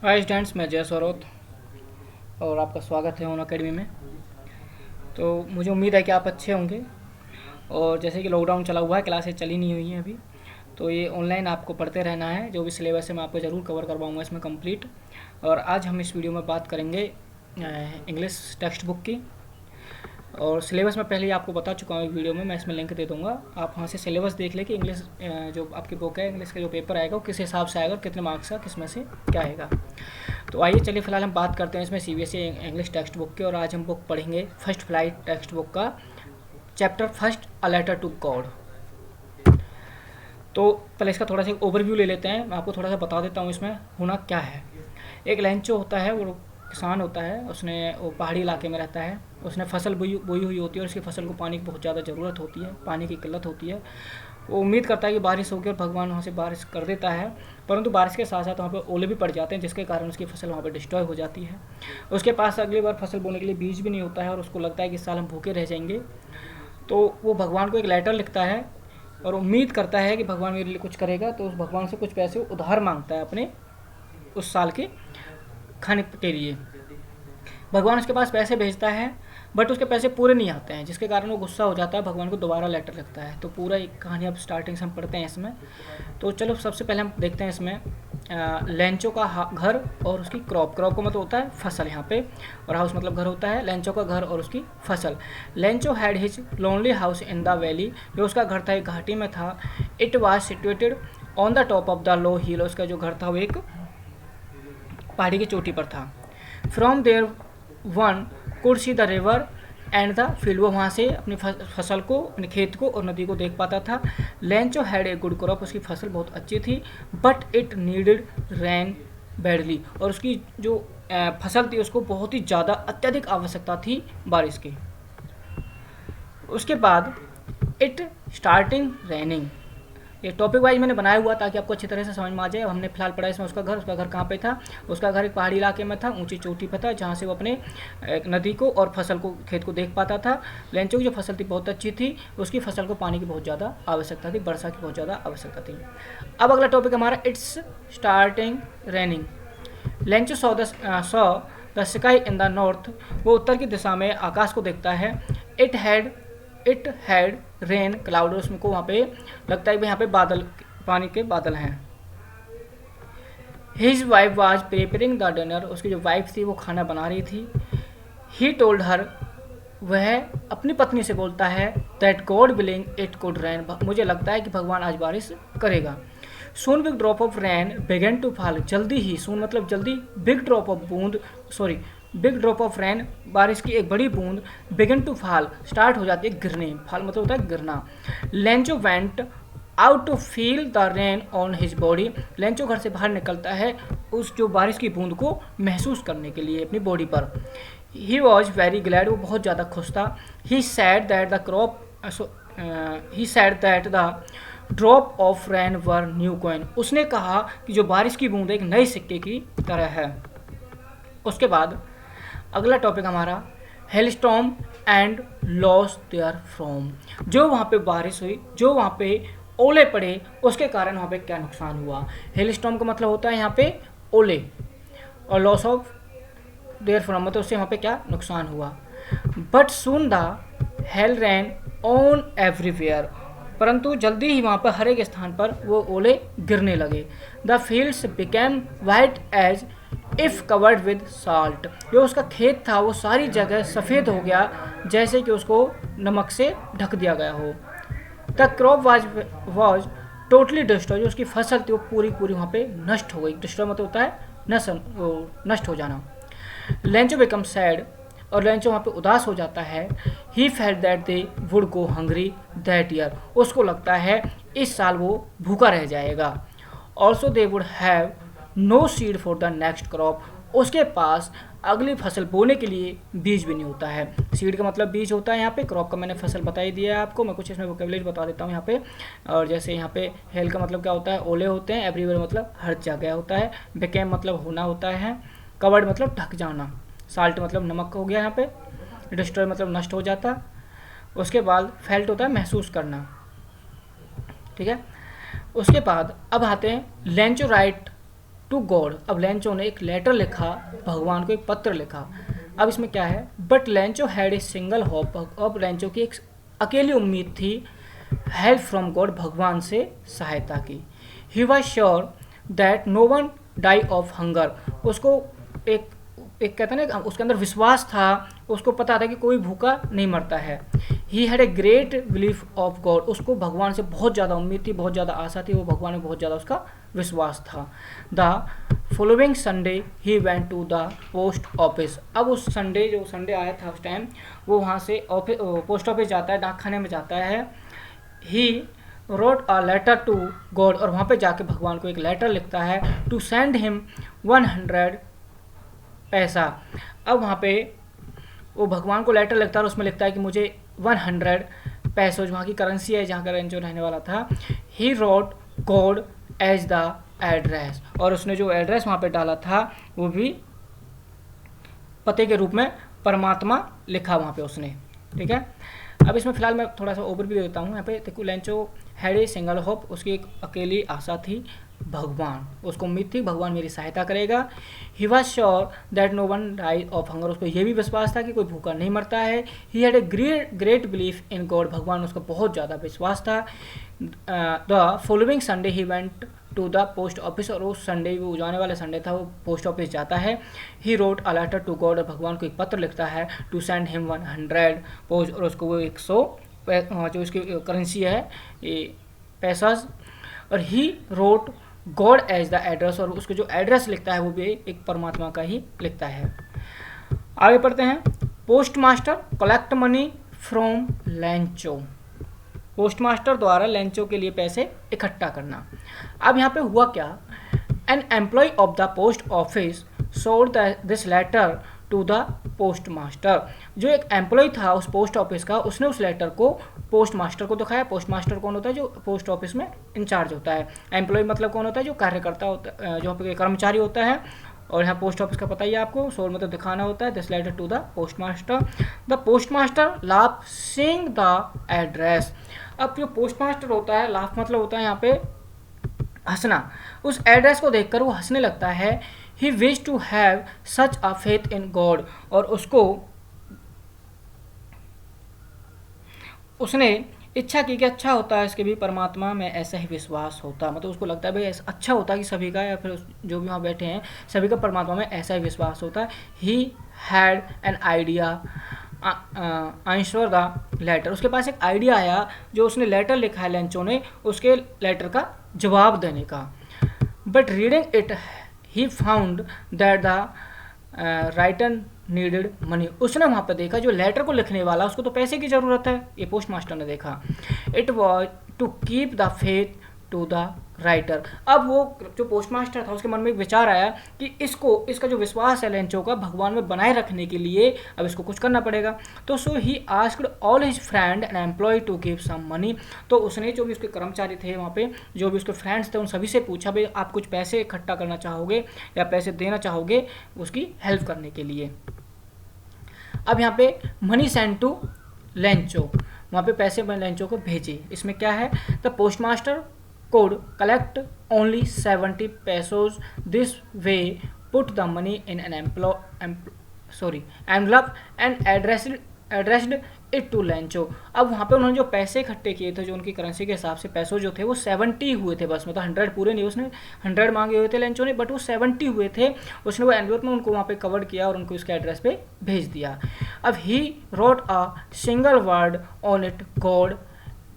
Hi students, मैं जय सौरभ और आपका स्वागत है ऑन अकेडमी में। तो मुझे उम्मीद है कि आप अच्छे होंगे। और जैसे कि लॉकडाउन चला हुआ है, क्लासेस चली नहीं हुई हैं अभी, तो ये ऑनलाइन आपको पढ़ते रहना है। जो भी सिलेबस है मैं आपको ज़रूर कवर करवाऊँगा इसमें कंप्लीट। और आज हम इस वीडियो में बात करेंगे इंग्लिश टेक्स्ट बुक की। और सिलेबस मैं पहले ही आपको बता चुका हूँ एक वीडियो में, मैं इसमें लिंक दे दूँगा। आप वहाँ से सिलेबस देख लें कि इंग्लिश जो आपकी बुक है, इंग्लिश का जो पेपर आएगा वो किस हिसाब से आएगा और कितने मार्क्स का किस में से क्या आएगा। तो आइए चलिए फिलहाल हम बात करते हैं इसमें सीबीएसई इंग्लिश टेक्स्ट बुक की। और आज हम बुक पढ़ेंगे फर्स्ट फ्लाइट टेक्स्ट बुक का chapter first, a letter to God. तो पहले इसका थोड़ा सा ओवरव्यू ले लेते हैं। मैं आपको थोड़ा सा बता देता हूँ इसमें होना क्या है। एक लेंचो होता है, वो किसान होता है, उसने वो पहाड़ी इलाके में रहता है। उसने फसल बोई हुई होती है और उसकी फसल को पानी की बहुत ज़्यादा ज़रूरत होती है, पानी की किल्लत होती है। वो उम्मीद करता है कि बारिश होगी और भगवान वहाँ से बारिश कर देता है, परंतु बारिश के साथ साथ वहाँ पे ओले भी पड़ जाते हैं, जिसके कारण उसकी फसल वहाँ पे डिस्ट्रॉय हो जाती है। उसके पास अगली बार फसल बोने के लिए बीज भी नहीं होता है और उसको लगता है कि इस साल हम भूखे रह जाएंगे। तो वो भगवान को एक लेटर लिखता है और उम्मीद करता है कि भगवान मेरे लिए कुछ करेगा। तो उस भगवान से कुछ पैसे उधार मांगता है अपने उस साल के खाने के लिए। भगवान उसके पास पैसे भेजता है, बट उसके पैसे पूरे नहीं आते हैं, जिसके कारण वो गुस्सा हो जाता है, भगवान को दोबारा लेटर लिखता है। तो पूरा एक कहानी अब स्टार्टिंग से हम पढ़ते हैं इसमें। तो चलो सबसे पहले हम देखते हैं इसमें लेंचो का घर और उसकी क्रॉप का मतलब होता है फसल यहाँ पे, और हाउस मतलब घर होता है। लेंचो का घर और उसकी फसल। Lencho had his lonely house in the valley, जो उसका घर था एक घाटी में था। It was situated on the top of the low hill, उसका जो घर था वो एक पहाड़ी की चोटी पर था। From there one could see the river and the field, वो वहाँ से अपनी फसल को, अपने खेत को और नदी को देख पाता था। Lencho had a good crop, उसकी फसल बहुत अच्छी थी। But it needed rain badly, और उसकी जो फसल थी उसको बहुत ही ज़्यादा अत्यधिक आवश्यकता थी बारिश की। उसके बाद इट स्टार्टिंग रैनिंग, ये टॉपिक वाइज मैंने बनाया हुआ ताकि आपको अच्छी तरह से समझ में आ जाए। हमने फिलहाल पढ़ा इसमें उसका घर कहाँ पे था। उसका घर एक पहाड़ी इलाके में था, ऊंची चोटी पर था, जहाँ से वो अपने एक नदी को और फसल को, खेत को देख पाता था। लेंचो की जो फसल थी बहुत अच्छी थी, उसकी फसल को पानी की बहुत ज़्यादा आवश्यकता थी, वर्षा की बहुत ज़्यादा आवश्यकता थी। अब अगला टॉपिक हमारा it's starting raining. Lencho saw the sky in the north, वो उत्तर की दिशा में आकाश को देखता है। इट हैड रेन क्लाउड, उसमें को वहाँ पे लगता है कि यहाँ पे बादल, पानी के बादल हैं। His wife was preparing the dinner, उसकी जो वाइफ थी वो खाना बना रही थी। ही टोल्ड हर, वह अपनी पत्नी से बोलता है, that God willing it could rain, मुझे लगता है कि भगवान आज बारिश करेगा। Soon big drop of rain began to fall, जल्दी ही, सून मतलब जल्दी, बिग ड्रॉप ऑफ बूंद, sorry big drop of rain, बारिश की एक बड़ी बूंद, बिगन टू फॉल, स्टार्ट हो जाती है गिरने, फॉल मतलब होता है गिरना। Lencho went out to feel the rain on his body, Lencho घर से बाहर निकलता है उस जो बारिश की बूंद को महसूस करने के लिए अपनी बॉडी पर। ही वॉज वेरी ग्लैड, वो बहुत ज़्यादा खुश था। He said that the drop of rain were new coin, उसने कहा कि जो बारिश की बूंद एक नए सिक्के की तरह है। उसके बाद अगला टॉपिक हमारा hailstorm and loss therefrom, जो वहाँ पे बारिश हुई, जो वहाँ पे ओले पड़े, उसके कारण वहाँ पे क्या नुकसान हुआ। हेलस्टॉर्म का मतलब होता है यहाँ पे ओले, और लॉस ऑफ देयर फ्रॉम मतलब उससे वहाँ पे क्या नुकसान हुआ। But soon the hail rain on everywhere, परंतु जल्दी ही वहाँ पर हर एक स्थान पर वो ओले गिरने लगे। The fields became white as if covered with salt, जो उसका खेत था वो सारी जगह सफ़ेद हो गया, जैसे कि उसको नमक से ढक दिया गया हो। The crop was totally destroy, जो उसकी फसल थी वो पूरी वहाँ पे नष्ट हो गई। डिस्ट्रॉय मतलब होता है नष्ट हो जाना। लेंचो बिकम सैड, और लेंचो वहाँ पे उदास हो जाता है। He felt that they would go hungry that year, उसको लगता है इस साल वो भूखा रह जाएगा। Also they would have no seed for the next crop, उसके पास अगली फसल बोने के लिए बीज भी नहीं होता है। सीड का मतलब बीज होता है यहाँ पे, क्रॉप का मैंने फसल बता ही दिया है आपको। मैं कुछ इसमें वोकेबुलरी बता देता हूँ यहाँ पे। और जैसे यहाँ पे हेल का मतलब क्या होता है, ओले होते हैं। एवरीवेयर मतलब हर जगह होता है। बिकेम मतलब होना होता है। कवर्ड मतलब ढक जाना। साल्ट मतलब नमक हो गया यहाँ पे। डिस्ट्रॉय मतलब नष्ट हो जाता। उसके बाद फेल्ट होता है महसूस करना, ठीक है। उसके बाद अब आते हैं लेंचो राइट टू गॉड। अब लेंचो ने एक लेटर लिखा, भगवान को एक पत्र लिखा। अब इसमें क्या है, but Lencho had a single hope. अब लेंचो की एक अकेली उम्मीद थी, हेल्प फ्रॉम गॉड, भगवान से सहायता की। He was sure that no one die of hunger. उसको एक एक कहते हैं ना, उसके अंदर विश्वास था, उसको पता था कि कोई भूखा नहीं मरता है। He had a great belief of God. उसको भगवान से बहुत ज़्यादा उम्मीद थी, बहुत ज़्यादा आशा थी, वो भगवान में बहुत ज़्यादा उसका विश्वास था। The following Sunday he went to the post office. अब उस संडे, जो संडे आया था उस टाइम, वो वहाँ से पोस्ट ऑफिस जाता है, डाकखाने में जाता है। He wrote a letter to God, और वहाँ पे जाके भगवान को एक लेटर लिखता है, टू सेंड हिम 100 पैसा। अब वहाँ पे वो भगवान को लेटर लिखता है और उसमें लिखता है कि मुझे 100 पैसे, वहाँ की करेंसी है जहाँ का रेंचो रहने वाला था। He wrote God as the address, और उसने जो एड्रेस वहाँ पे डाला था वो भी पते के रूप में परमात्मा लिखा वहाँ पे उसने। ठीक है, अब इसमें फिलहाल मैं थोड़ा सा ओवरव्यू दे देता हूँ। यहाँ पे देखो, Lencho had a single hope, उसकी एक अकेली आशा थी, भगवान, उसको उम्मीद थी भगवान मेरी सहायता करेगा। He was sure that no one die of hunger, उसको ये भी विश्वास था कि कोई भूखा नहीं मरता है। He had a great belief in God, भगवान उसका बहुत ज़्यादा विश्वास था। The following Sunday he went to the post office, और उस संडे, वो जाने वाला संडे था, वो पोस्ट ऑफिस जाता है। He wrote a letter to God, और भगवान को एक पत्र लिखता है, टू सेंड हिम 100 पोस्ट, और उसको वो 100 जो उसकी करेंसी है ये पैसा। और he wrote God as the address, और उसको जो एड्रेस लिखता है वो भी एक परमात्मा का ही लिखता है। आगे पढ़ते हैं। Post master collect money from Lencho, post master द्वारा लेंचो के लिए पैसे इकट्ठा करना। अब यहाँ पे हुआ क्या, an employ of the post office sold this letter to the postmaster. जो एक एम्प्लॉय था उस पोस्ट ऑफिस का, उसने उस लेटर को पोस्ट मास्टर को दिखाया। पोस्ट मास्टर कौन होता है, जो पोस्ट ऑफिस में इंचार्ज होता है। एम्प्लॉय मतलब कौन होता है, जो कार्यकर्ता होता है, जो पे कर्मचारी होता है। और यहाँ पोस्ट ऑफिस का पता ही है आपको, सोल मतलब दिखाना होता है। This letter to the postmaster. The postmaster laugh seeing the address. अब जो पोस्ट मास्टर होता है, लाफ मतलब होता है यहाँ पे हंसना, उस एड्रेस को देखकर वो हंसने लगता है। He wish to have such a faith in God, और उसने इच्छा की कि अच्छा होता है इसके भी परमात्मा में ऐसा ही विश्वास होता। मतलब उसको लगता है भाई ऐसा अच्छा होता है कि सभी का, या फिर जो भी वहाँ बैठे हैं सभी का परमात्मा में ऐसा ही विश्वास होता है। He had an idea answer the letter, उसके पास एक आइडिया आया, जो उसने लेटर लिखा है लेंचो ने, उसके लेटर का जवाब देने का। But reading it he found that the writer needed money. उसने वहाँ पर देखा जो लेटर को लिखने वाला, उसको तो पैसे की ज़रूरत है, ये पोस्ट मास्टर ने देखा। It was to keep the faith to the writer. अब वो जो पोस्ट मास्टर था उसके मन में एक विचार आया कि इसका जो विश्वास है लेंचो का भगवान में बनाए रखने के लिए अब इसको कुछ करना पड़ेगा। तो so he asked all his friend and employ to give some money. तो उसने जो भी उसके कर्मचारी थे वहाँ पे, जो भी उसके फ्रेंड्स थे, उन सभी से पूछा भाई आप कुछ पैसे इकट्ठा करना चाहोगे या पैसे देना चाहोगे उसकी हेल्प करने के लिए। अब यहाँ पे मनी सेंड टू लेंचो, वहाँ पे पैसे लेंचो को भेजे। इसमें क्या है, the post master could collect only 70 pesos. This way put the money in an envelope and addressed it to Lencho. अब वहाँ पे उन्होंने जो पैसे इकट्ठे किए थे, जो उनकी करेंसी के हिसाब से पैसे जो थे वो 70 हुए थे बस, मतलब 100 पूरे नहीं, उसने 100 मांगे हुए थे लेंचो ने, बट वो 70 हुए थे। उसने वो एनवेलप में उनको वहाँ पे कवर किया और उनको इसके एड्रेस पे भेज दिया। अब he wrote a single word on it God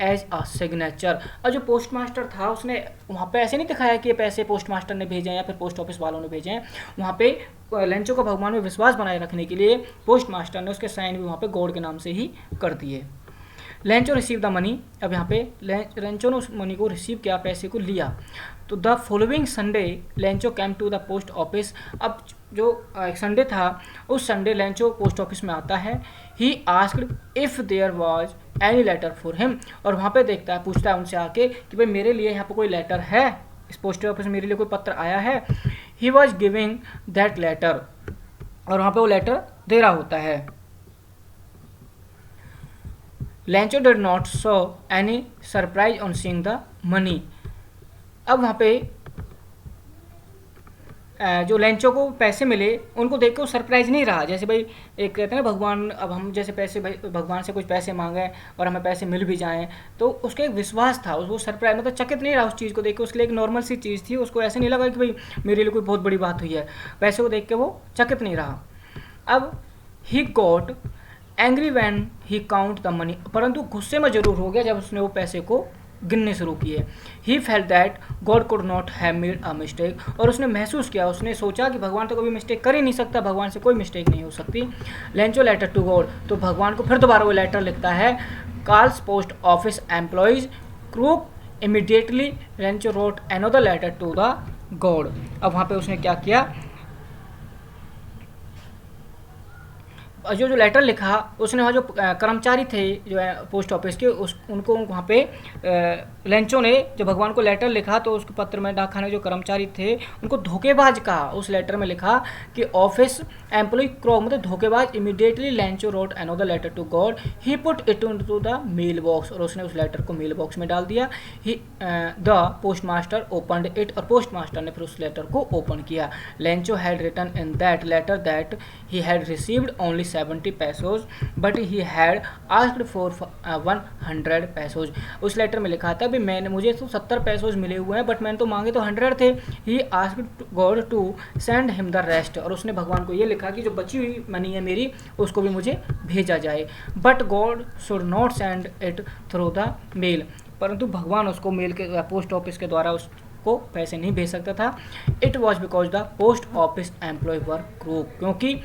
as a signature. और जो पोस्ट मास्टर था उसने वहाँ पे ऐसे नहीं दिखाया कि ये पैसे पोस्ट मास्टर ने भेजे हैं या फिर पोस्ट ऑफिस वालों ने भेजे हैं। वहाँ पे लेंचो का भगवान में विश्वास बनाए रखने के लिए पोस्ट मास्टर ने उसके साइन भी वहाँ पे गॉड के नाम से ही कर दिए। Lencho receive the money. अब यहाँ पे लेंचो ने उस मनी को रिसीव किया, पैसे को लिया। तो the following Sunday Lencho came to the post office. अब जो एक संडे था उस संडे लेंचो पोस्ट ऑफिस में आता है। He asked if there was any letter for him. और वहाँ पे देखता है, पूछता है उनसे आके कि भाई मेरे लिए यहाँ पे कोई लेटर है, इस पोस्ट ऑफिस में मेरे लिए कोई पत्र आया है। He was giving that letter, और वहाँ पे वो लेटर दे रहा होता है। Lencho did not show any surprise on seeing the money. अब वहाँ पे जो लेंचो को पैसे मिले उनको देख के वो सरप्राइज नहीं रहा। जैसे भाई एक कहते हैं ना भगवान, अब हम जैसे पैसे भगवान से कुछ पैसे मांगे और हमें पैसे मिल भी जाएं, तो उसका एक विश्वास था, वो सरप्राइज मतलब चकित नहीं रहा उस चीज़ को देख के। उसके लिए एक नॉर्मल सी चीज़ थी, उसको ऐसे नहीं लगा कि भाई मेरे लिए कोई बहुत बड़ी बात हुई है। पैसे को देख के वो चकित नहीं रहा। अब he got angry when he count the money, परंतु गुस्से में जरूर हो गया जब उसने वो पैसे को गिनने शुरू किए। ही felt that God could not have made a mistake, और उसने महसूस किया, उसने सोचा कि भगवान तो कभी मिस्टेक कर ही नहीं सकता, भगवान से कोई मिस्टेक नहीं हो सकती। लेंचो लेटर टू गॉड, तो भगवान को फिर दोबारा वो लेटर लिखता है। Calls post office employees crook immediately Lencho wrote another letter to the God. अब वहाँ पे उसने क्या किया, जो लेटर लिखा उसने, वहाँ जो कर्मचारी थे जो पोस्ट ऑफिस के, उनको वहाँ पे लेंचो ने जब भगवान को लेटर लिखा तो उसके पत्र में डाकखाने जो कर्मचारी थे उनको धोखेबाज कहा। उस लेटर में लिखा कि ऑफिस एम्प्लॉय क्रॉक, मतलब धोखेबाज। Immediately Lencho wrote another letter to God, he put it into the mailbox, और उसने उस लेटर को मेल बॉक्स में डाल दिया। He the postmaster opened it, और पोस्ट मास्टर ने फिर उस लेटर को ओपन किया। Lencho had written in that letter that he had received only 70 pesos but he had asked for 100 pesos. उस लेटर में लिखा था भी मुझे तो 70 पैसोज मिले हुए हैं, बट मैंने तो मांगे तो 100 थे। He asked God to send him the rest, और उसने भगवान को ये लिखा कि जो बची हुई मनी है मेरी उसको भी मुझे भेजा जाए। But God should not send it through the mail, परंतु भगवान उसको मेल के पोस्ट ऑफिस के द्वारा उसको पैसे नहीं भेज सकता था। It was because the post office employ were crook, क्योंकि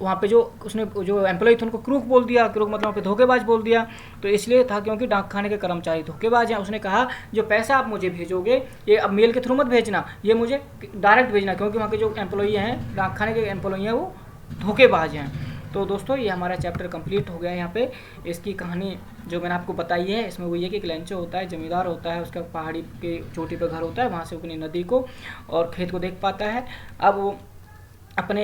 वहाँ पे जो उसने जो एम्प्लॉय थे उनको क्रूक बोल दिया। क्रूक मतलब वहाँ पे धोखेबाज बोल दिया, तो इसलिए था क्योंकि डाकखाने के कर्मचारी धोखेबाज हैं। उसने कहा जो पैसा आप मुझे भेजोगे ये अब मेल के थ्रू मत भेजना, ये मुझे डायरेक्ट भेजना, क्योंकि वहाँ के जो एम्प्लॉई हैं, डाकखाने के एम्प्लॉई हैं, वो धोखेबाज हैं। तो दोस्तों ये हमारा चैप्टर कंप्लीट हो गया है। यहाँ पे इसकी कहानी जो मैंने आपको बताई है, इसमें वो ये कि एक लेंचो होता है, जमींदार होता है, उसका पहाड़ी के चोटी पर घर होता है, वहाँ से अपनी नदी को और खेत को देख पाता है। अब वो अपने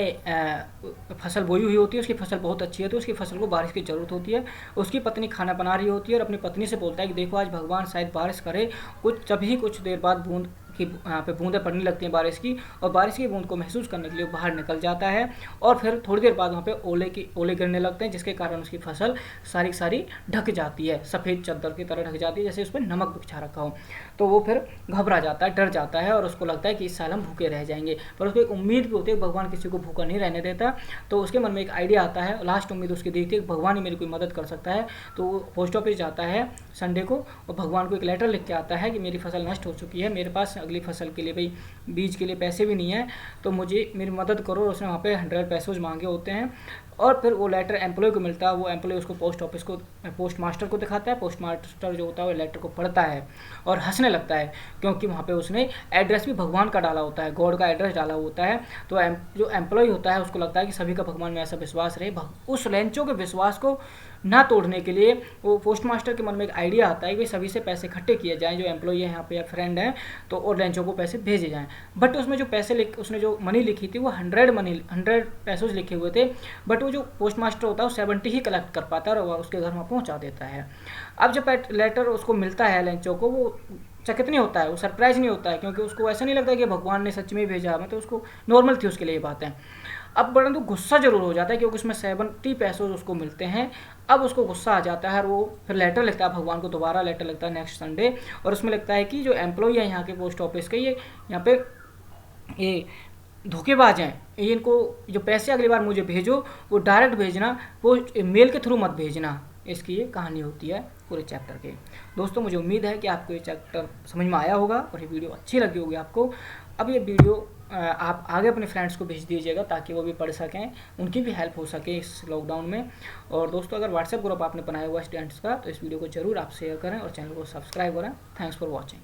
फसल बोई हुई होती है, उसकी फसल बहुत अच्छी है, तो उसकी फसल को बारिश की ज़रूरत होती है। उसकी पत्नी खाना बना रही होती है और अपनी पत्नी से बोलता है कि देखो आज भगवान शायद बारिश करे। कुछ देर बाद बूंद की यहाँ पे बूंदें पड़ने लगती हैं बारिश की, और बारिश की बूंद को महसूस करने के लिए बाहर निकल जाता है, और फिर थोड़ी देर बाद वहाँ पे ओले गिरने लगते हैं, जिसके कारण उसकी फसल सारी ढक जाती है, सफ़ेद चादर की तरह ढक जाती है, जैसे उस पर नमक बिछा रखा हो। तो वो फिर घबरा जाता है, डर जाता है, और उसको लगता है कि इस साल हम भूखे रह जाएंगे। पर उसको एक उम्मीद भी होती है, भगवान किसी को भूखा नहीं रहने देता। तो उसके मन में एक आइडिया आता है, लास्ट उम्मीद उसकी देखती है कि भगवान ही मेरी कोई मदद कर सकता है। तो वो पोस्ट ऑफिस जाता है संडे को, और भगवान को एक लेटर लिख के आता है कि मेरी फसल नष्ट हो चुकी है, मेरे पास अगली फसल के लिए भाई बीज के लिए पैसे भी नहीं है, तो मुझे मेरी मदद करो। उसने वहाँ पे 100 पैसे मांगे होते हैं, और फिर वो लेटर एम्प्लॉय को मिलता है। वो एम्प्लॉय उसको पोस्ट मास्टर को दिखाता है। पोस्ट मास्टर जो होता है वो लेटर को पढ़ता है और हंसने लगता है, क्योंकि वहाँ पे उसने एड्रेस भी भगवान का डाला होता है, गॉड का एड्रेस डाला होता है। तो जो एम्प्लॉय होता है उसको लगता है कि सभी का भगवान में ऐसा विश्वास रहे। उस लेंचो के विश्वास को ना तोड़ने के लिए वो पोस्ट मास्टर के मन में एक आइडिया आता है कि सभी से पैसे इकट्ठे किए जाएं, जो एम्प्लॉय है यहाँ पे या फ्रेंड हैं, तो और लेंचो को पैसे भेजे जाएं। बट उसमें जो उसने जो मनी लिखी थी वो 100 पैसे लिखे हुए थे, बट वो जो पोस्ट मास्टर होता है वो 70 ही कलेक्ट कर पाता है और उसके घर में पहुँचा देता है। अब जब लेटर उसको मिलता है लेंचो को, वो चकित नहीं होता है, वो सरप्राइज नहीं होता है, क्योंकि उसको ऐसा नहीं लगता कि भगवान ने सच में भेजा, मतलब उसको नॉर्मल थी उसके लिए ये बातें। अब परंतु गुस्सा जरूर हो जाता है, क्योंकि उसमें 70 पैसे उसको मिलते हैं। अब उसको गुस्सा आ जाता है और वो फिर लेटर लिखता है भगवान को, दोबारा लेटर लिखता है नेक्स्ट संडे, और उसमें लिखता है कि जो एम्प्लॉय है यहाँ के पोस्ट ऑफिस के, ये यहाँ पे ये धोखेबाज हैं, इनको जो पैसे अगली बार मुझे भेजो वो डायरेक्ट भेजना, वो मेल के थ्रू मत भेजना। इसकी ये कहानी होती है पूरे चैप्टर के। दोस्तों मुझे उम्मीद है कि आपको ये चैप्टर समझ में आया होगा और ये वीडियो अच्छी लगी होगी आपको। अब ये वीडियो आप आगे अपने फ्रेंड्स को भेज दीजिएगा ताकि वो भी पढ़ सकें, उनकी भी हेल्प हो सके इस लॉकडाउन में। और दोस्तों अगर व्हाट्सएप ग्रुप आपने बनाया हुआ स्टूडेंट्स का, तो इस वीडियो को जरूर आप शेयर करें और चैनल को सब्सक्राइब करें। Thanks for watching.